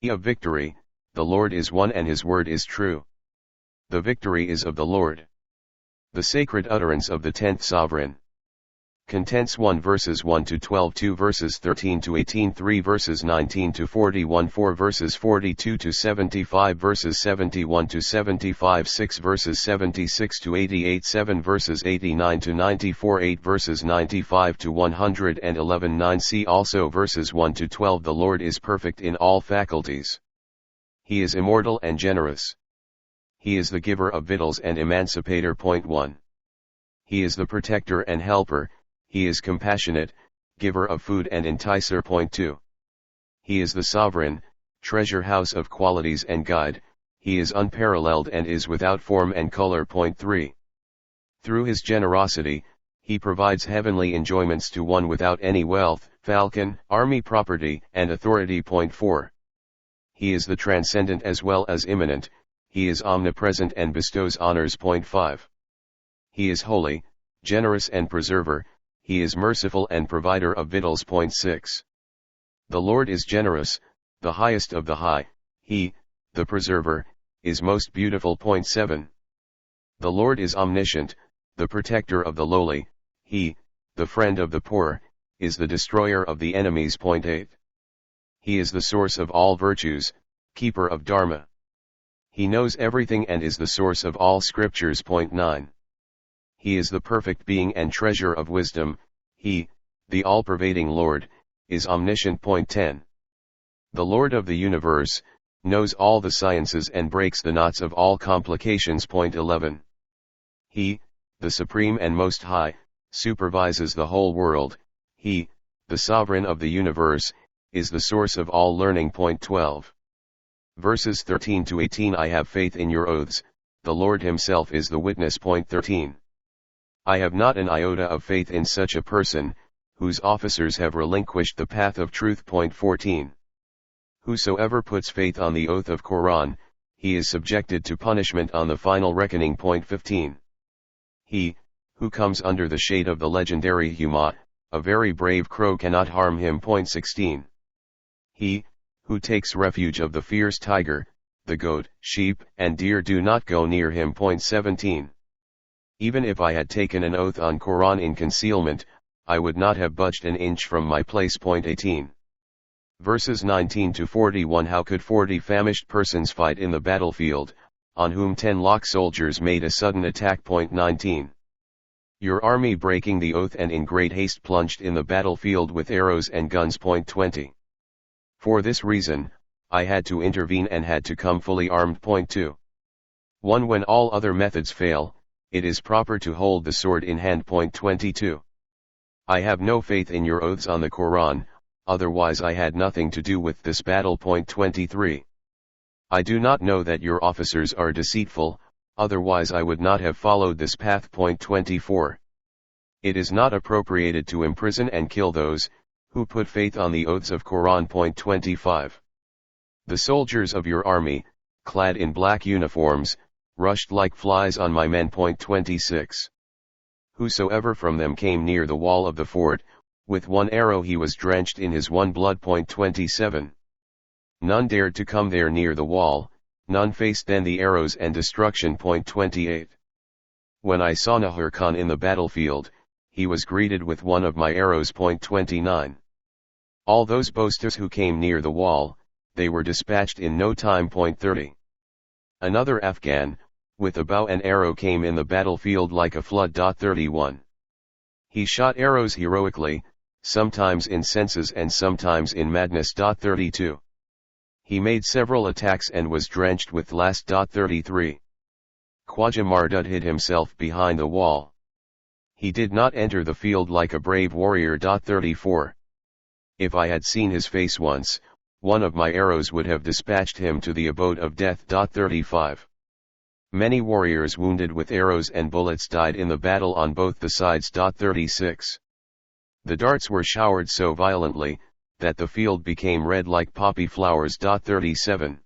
Of victory, the Lord is one and his word is true. The victory is of the Lord. The sacred utterance of the 10th sovereign. Contents 1 verses 1 to 12, 2 verses 13 to 18, 3 verses 19 to 41, 4 verses 42 to 75, verses 71 to 75, 6 verses 76 to 88, 7 verses 89 to 94, 8 verses 95 to 111, 9. See also verses 1 to 12. The Lord is perfect in all faculties. He is immortal and generous. He is the giver of victuals and emancipator. Point 1. He is the protector and helper. He is compassionate, giver of food and enticer. Point 2. He is the sovereign, treasure house of qualities and guide. He is unparalleled and is without form and color. Point 3. Through his generosity, he provides heavenly enjoyments to one without any wealth, falcon, army property, and authority. Point 4. He is the transcendent as well as immanent. He is omnipresent and bestows honors. Point 5. He is holy, generous and preserver. He is merciful and provider of victuals. Point 6. The Lord is generous, the highest of the high. He, the preserver, is most beautiful. Point 7. The Lord is omniscient, the protector of the lowly. He, the friend of the poor, is the destroyer of the enemies. Point 8. He is the source of all virtues, keeper of Dharma. He knows everything and is the source of all scriptures. Point 9. He is the perfect being and treasure of wisdom. He, the all-pervading Lord, is omniscient. Point 10. The Lord of the universe, knows all the sciences and breaks the knots of all complications. Point 11. He, the supreme and most high, supervises the whole world. He, the sovereign of the universe, is the source of all learning. Point 12. Verses 13 to 18. I have faith in your oaths, the Lord himself is the witness. Point 13. I have not an iota of faith in such a person, whose officers have relinquished the path of truth. Point 14. Whosoever puts faith on the oath of Quran, he is subjected to punishment on the final reckoning. Point 15. He, who comes under the shade of the legendary Huma, a very brave crow, cannot harm him. Point 16. He, who takes refuge of the fierce tiger, the goat, sheep, and deer do not go near him. Point 17. Even if I had taken an oath on Quran in concealment, I would not have budged an inch from my place. Point 18. Verses 19 to 41. How could 40 famished persons fight in the battlefield, on whom 10 lock soldiers made a sudden attack? Point 19. Your army breaking the oath and in great haste plunged in the battlefield with arrows and guns. Point 20. For this reason, I had to intervene and had to come fully armed. Point 2. 1. When all other methods fail, it is proper to hold the sword in hand. Point 22. I have no faith in your oaths on the Quran, otherwise I had nothing to do with this battle. Point 23. I do not know that your officers are deceitful, otherwise I would not have followed this path. Point 24. It is not appropriated to imprison and kill those, who put faith on the oaths of Quran. Point 25. The soldiers of your army, clad in black uniforms, rushed like flies on my men. Point 26. Whosoever from them came near the wall of the fort, with one arrow he was drenched in his own blood. Point 27. None dared to come there near the wall, none faced then the arrows and destruction. Point 28. When I saw Nahar Khan in the battlefield, he was greeted with one of my arrows. Point 29. All those boasters who came near the wall, they were dispatched in no time. Point 30. Another Afghan, with a bow and arrow, came in the battlefield like a flood. 31. He shot arrows heroically, sometimes in senses and sometimes in madness. 32. He made several attacks and was drenched with last. 33. Khwaja Mardud hid himself behind the wall. He did not enter the field like a brave warrior. 34. If I had seen his face once, one of my arrows would have dispatched him to the abode of death. 35. Many warriors wounded with arrows and bullets died in the battle on both the sides. 36. The darts were showered so violently, that the field became red like poppy flowers. 37.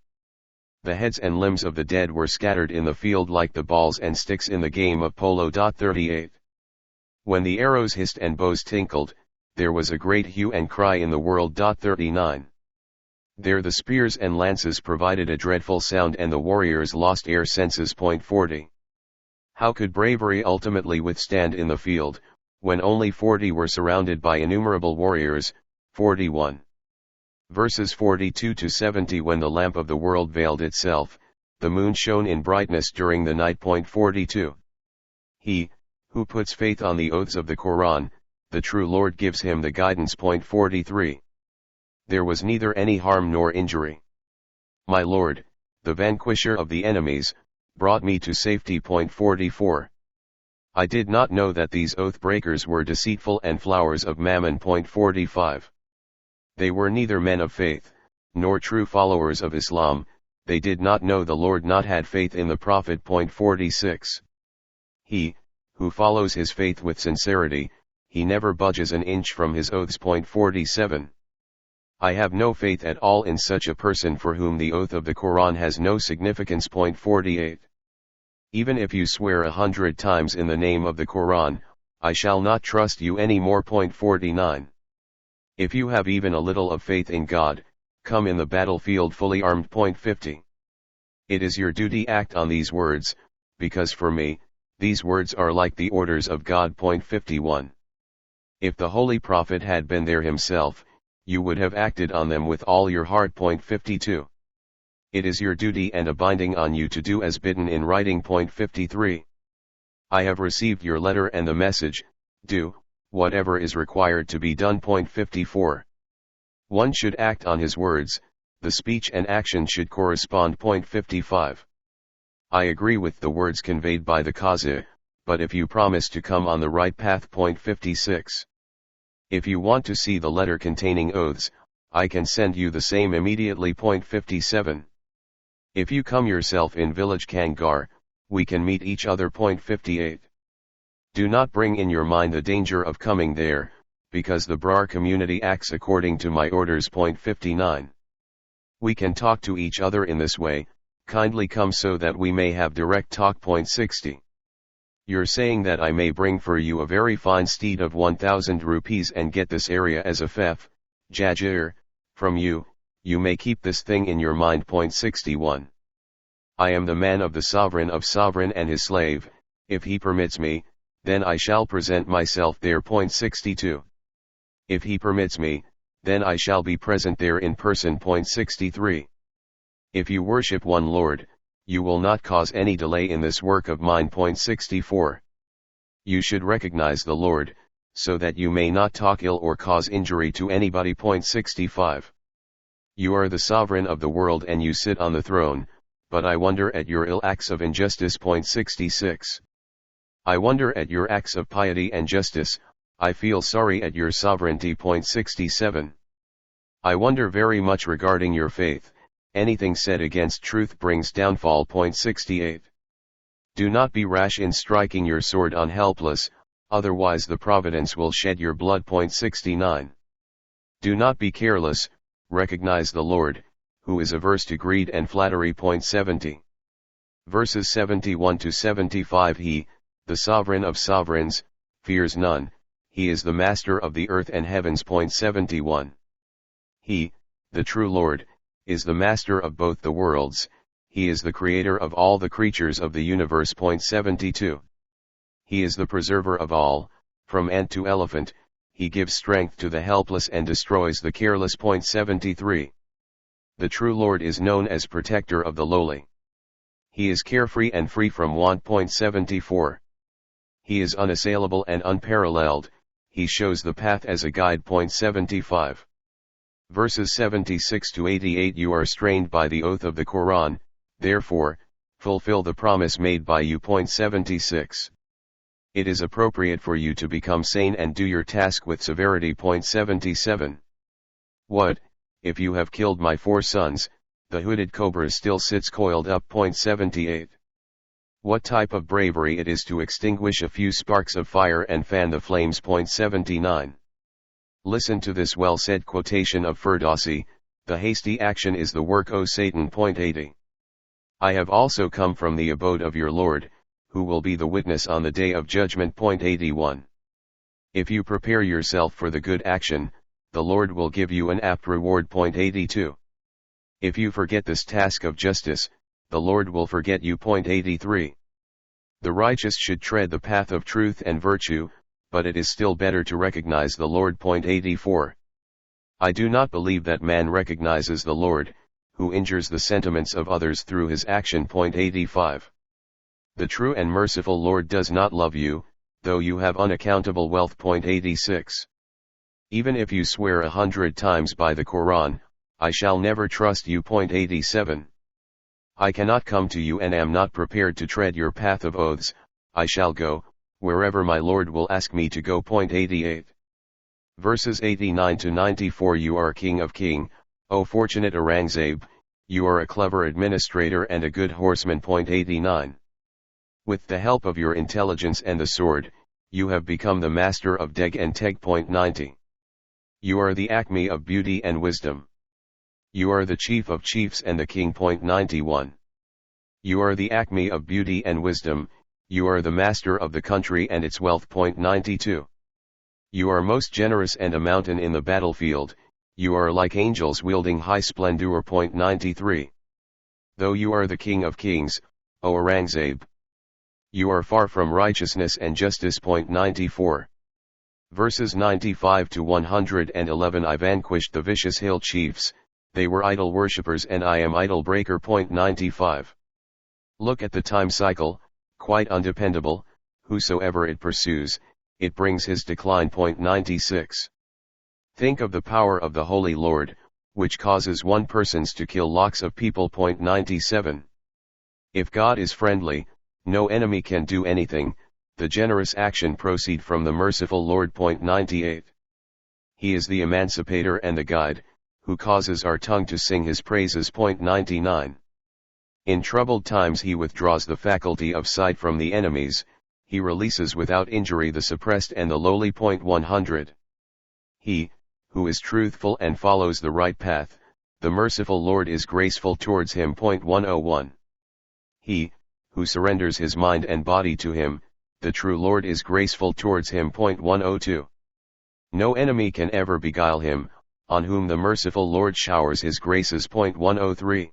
The heads and limbs of the dead were scattered in the field like the balls and sticks in the game of polo. 38. When the arrows hissed and bows tinkled, there was a great hue and cry in the world. 39. There the spears and lances provided a dreadful sound and the warriors lost air senses. 40. How could bravery ultimately withstand in the field, when only 40 were surrounded by innumerable warriors? 41. Verses 42 to 70. When the lamp of the world veiled itself, the moon shone in brightness during the night. 42. He, who puts faith on the oaths of the Quran, the true Lord gives him the guidance. 43. There was neither any harm nor injury. My Lord, the vanquisher of the enemies, brought me to safety. 44. I did not know that these oath breakers were deceitful and flowers of mammon. 45. They were neither men of faith, nor true followers of Islam, they did not know the Lord, not had faith in the Prophet. 46. He, who follows his faith with sincerity, he never budges an inch from his oaths. 47. I have no faith at all in such a person for whom the oath of the Quran has no significance. 48. Even if you swear 100 times in the name of the Quran, I shall not trust you any more. 49. If you have even a little of faith in God, come in the battlefield fully armed. 50. It is your duty act on these words, because for me, these words are like the orders of God. 51. If the Holy Prophet had been there himself, you would have acted on them with all your heart. 52. It is your duty and a binding on you to do as bidden in writing. 53. I have received your letter and the message, do whatever is required to be done. 54. One should act on his words, the speech and action should correspond. 55. I agree with the words conveyed by the Qazi, but if you promise to come on the right path. 56. If you want to see the letter containing oaths, I can send you the same immediately. 57. If you come yourself in village Kangar, we can meet each other. 58. Do not bring in your mind the danger of coming there, because the Brar community acts according to my orders. 59. We can talk to each other in this way, kindly come so that we may have direct talk. 60. You're saying that I may bring for you a very fine steed of 1,000 rupees and get this area as a fef, jajir, from you, you may keep this thing in your mind. 61. I am the man of the sovereign and his slave, if he permits me, then I shall present myself there. 62. If he permits me, then I shall be present there in person. 63. If you worship one Lord, you will not cause any delay in this work of mine. 64. You should recognize the Lord, so that you may not talk ill or cause injury to anybody. 65. You are the sovereign of the world and you sit on the throne, but I wonder at your ill acts of injustice. 66. I wonder at your acts of piety and justice, I feel sorry at your sovereignty. 67. I wonder very much regarding your faith, anything said against truth brings downfall. 68. Do not be rash in striking your sword on helpless, otherwise the providence will shed your blood. 69. Do not be careless, recognize the Lord, who is averse to greed and flattery. 70. Verses 71 to 75. He, the sovereign of sovereigns, fears none, he is the master of the earth and heavens. 71. He, the true Lord, is the master of both the worlds, he is the creator of all the creatures of the universe. 72. He is the preserver of all, from ant to elephant, he gives strength to the helpless and destroys the careless. 73. The true Lord is known as protector of the lowly. He is carefree and free from want. 74. He is unassailable and unparalleled, he shows the path as a guide. 75. Verses 76 to 88. You are strained by the oath of the Quran, therefore, fulfill the promise made by you. 76. It is appropriate for you to become sane and do your task with severity. 77. What, if you have killed my 4 sons, the hooded cobra still sits coiled up. 78. What type of bravery it is to extinguish a few sparks of fire and fan the flames. 79. Listen to this well-said quotation of Ferdowsi, the hasty action is the work o Satan. 80. I have also come from the abode of your Lord, who will be the witness on the day of judgment. 81. If you prepare yourself for the good action, the Lord will give you an apt reward. 82. If you forget this task of justice, the Lord will forget you. 83. The righteous should tread the path of truth and virtue, but it is still better to recognize the Lord. 84. I do not believe that man recognizes the Lord, who injures the sentiments of others through his action. 85. The true and merciful Lord does not love you, though you have unaccountable wealth. 86. Even if you swear 100 times by the Quran, I shall never trust you. 87. I cannot come to you and am not prepared to tread your path of oaths. I shall go, wherever my Lord will ask me to go. 88. Verses 89 to 94. You are King of King, O fortunate Aurangzeb, you are a clever administrator and a good horseman. 89. With the help of your intelligence and the sword, you have become the master of Deg and Teg. 90. You are the acme of beauty and wisdom. You are the chief of chiefs and the king. 91. You are the acme of beauty and wisdom, you are the master of the country and its wealth. 92. You are most generous and a mountain in the battlefield, you are like angels wielding high splendor. 93. Though you are the king of kings, O Aurangzeb, you are far from righteousness and justice. 94. Verses 95 to 111. I vanquished the vicious hill chiefs, they were idol worshippers and I am idol breaker. 95. Look at the time cycle, quite undependable, whosoever it pursues, it brings his decline. 96. Think of the power of the Holy Lord, which causes one persons to kill lakhs of people. 97. If God is friendly, no enemy can do anything, the generous action proceed from the merciful Lord. 98. He is the emancipator and the guide, who causes our tongue to sing his praises. 99. In troubled times he withdraws the faculty of sight from the enemies, he releases without injury the suppressed and the lowly. 100. He, who is truthful and follows the right path, the merciful Lord is graceful towards him. 101. He, who surrenders his mind and body to him, the true Lord is graceful towards him. 102. No enemy can ever beguile him, on whom the merciful Lord showers his graces. 103.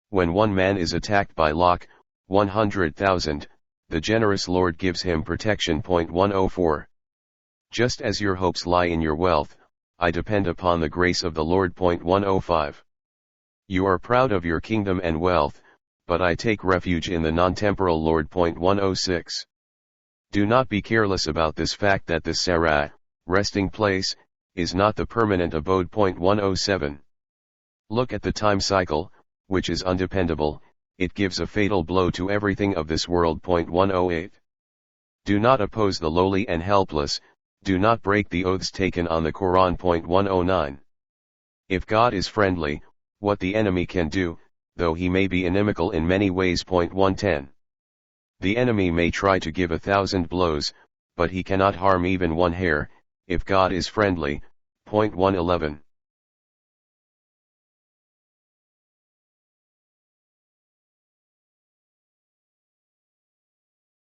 When one man is attacked by lakh, 100,000, the generous Lord gives him protection. 104. Just as your hopes lie in your wealth, I depend upon the grace of the Lord. 105. You are proud of your kingdom and wealth, but I take refuge in the non-temporal Lord. 106. Do not be careless about this fact that this Sarai, resting place, is not the permanent abode. 107. Look at the time cycle, which is undependable, it gives a fatal blow to everything of this world. 108. Do not oppose the lowly and helpless, do not break the oaths taken on the Quran. 109. If God is friendly, what the enemy can do, though he may be inimical in many ways. 110. The enemy may try to give 1,000 blows, but he cannot harm even one hair, if God is friendly. 111.